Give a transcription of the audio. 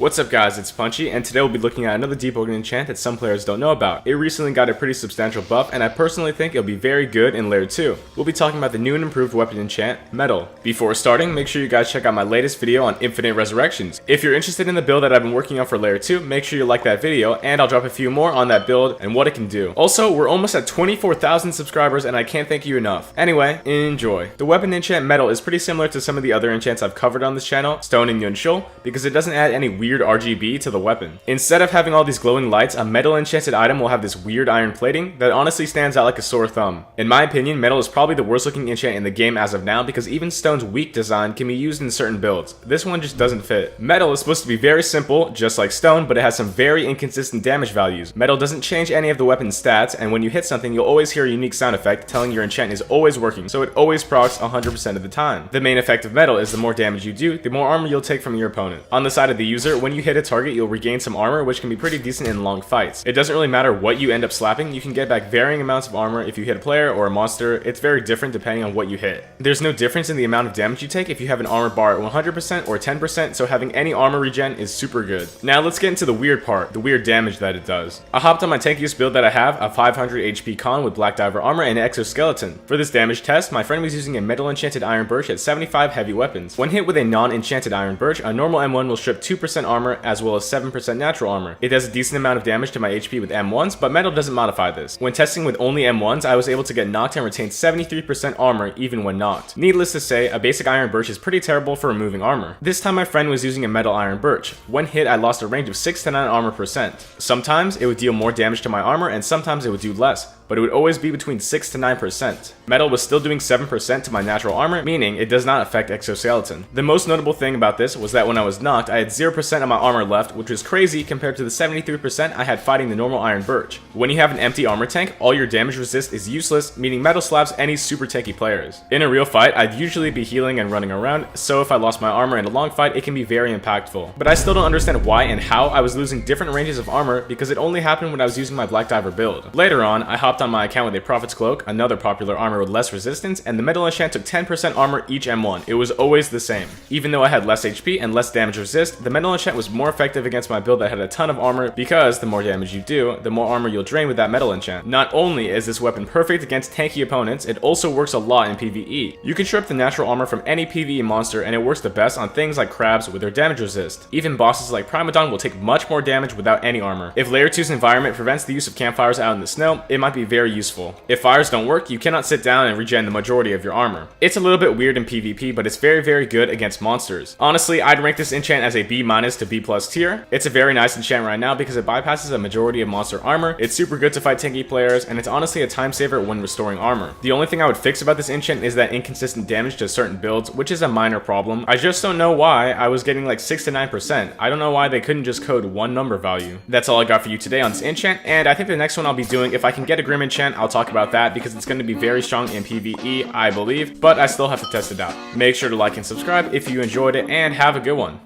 What's up guys, it's Punchy, and today we'll be looking at another Deepwoken enchant that some players don't know about. It recently got a pretty substantial buff, and I personally think it'll be very good in Layer 2. We'll be talking about the new and improved weapon enchant, Metal. Before starting, make sure you guys check out my latest video on Infinite Resurrections. If you're interested in the build that I've been working on for Layer 2, make sure you like that video, and I'll drop a few more on that build and what it can do. Also, we're almost at 24,000 subscribers, and I can't thank you enough. Anyway, enjoy. The weapon enchant Metal is pretty similar to some of the other enchants I've covered on this channel, Stone and Yunshul, because it doesn't add any weird RGB to the weapon. Instead of having all these glowing lights, a metal enchanted item will have this weird iron plating that honestly stands out like a sore thumb. In my opinion, metal is probably the worst looking enchant in the game as of now because even stone's weak design can be used in certain builds. This one just doesn't fit. Metal is supposed to be very simple, just like stone, but it has some very inconsistent damage values. Metal doesn't change any of the weapon's stats, and when you hit something, you'll always hear a unique sound effect telling your enchant is always working, so it always procs 100% of the time. The main effect of metal is the more damage you do, the more armor you'll take from your opponent. On the side of the user, when you hit a target, you'll regain some armor, which can be pretty decent in long fights. It doesn't really matter what you end up slapping, you can get back varying amounts of armor if you hit a player or a monster. It's very different depending on what you hit. There's no difference in the amount of damage you take if you have an armor bar at 100% or 10%, so having any armor regen is super good. Now let's get into the weird part, the weird damage that it does. I hopped on my tankiest build that I have, a 500 HP con with Black Diver armor and exoskeleton. For this damage test, my friend was using a metal enchanted iron birch at 75 heavy weapons. When hit with a non-enchanted iron birch, a normal M1 will strip 2% armor as well as 7% natural armor. It does a decent amount of damage to my HP with M1s, but metal doesn't modify this. When testing with only M1s, I was able to get knocked and retain 73% armor even when knocked. Needless to say, a basic iron birch is pretty terrible for removing armor. This time my friend was using a metal iron birch. When hit, I lost a range of 6 to 9 armor percent. Sometimes it would deal more damage to my armor and sometimes it would do less, but it would always be between 6 to 9%. Metal was still doing 7% to my natural armor, meaning it does not affect exoskeleton. The most notable thing about this was that when I was knocked, I had 0% of my armor left, which was crazy compared to the 73% I had fighting the normal iron birch. When you have an empty armor tank, all your damage resist is useless, meaning metal slaps any super tanky players. In a real fight, I'd usually be healing and running around, so if I lost my armor in a long fight, it can be very impactful. But I still don't understand why and how I was losing different ranges of armor because it only happened when I was using my Black Diver build. Later on, I hopped on my account with a Prophet's Cloak, another popular armor with less resistance, and the metal enchant took 10% armor each M1. It was always the same. Even though I had less HP and less damage resist, the metal enchant was more effective against my build that had a ton of armor because the more damage you do, the more armor you'll drain with that metal enchant. Not only is this weapon perfect against tanky opponents, it also works a lot in PvE. You can strip the natural armor from any PvE monster and it works the best on things like crabs with their damage resist. Even bosses like Primadon will take much more damage without any armor. If Layer 2's environment prevents the use of campfires out in the snow, it might be very useful. If fires don't work, you cannot sit down and regen the majority of your armor. It's a little bit weird in PvP, but it's very good against monsters. Honestly, I'd rank this enchant as a B- to B+ tier. It's a very nice enchant right now because it bypasses a majority of monster armor. It's super good to fight tanky players, and it's honestly a time saver when restoring armor. The only thing I would fix about this enchant is that inconsistent damage to certain builds, which is a minor problem. I just don't know why I was getting like 6 to 9%. I don't know why they couldn't just code one number value. That's all I got for you today on this enchant, and I think the next one I'll be doing, if I can get a Grim enchant, I'll talk about that because it's going to be very strong in PvE, I believe, but I still have to test it out. Make sure to like and subscribe if you enjoyed it, and have a good one.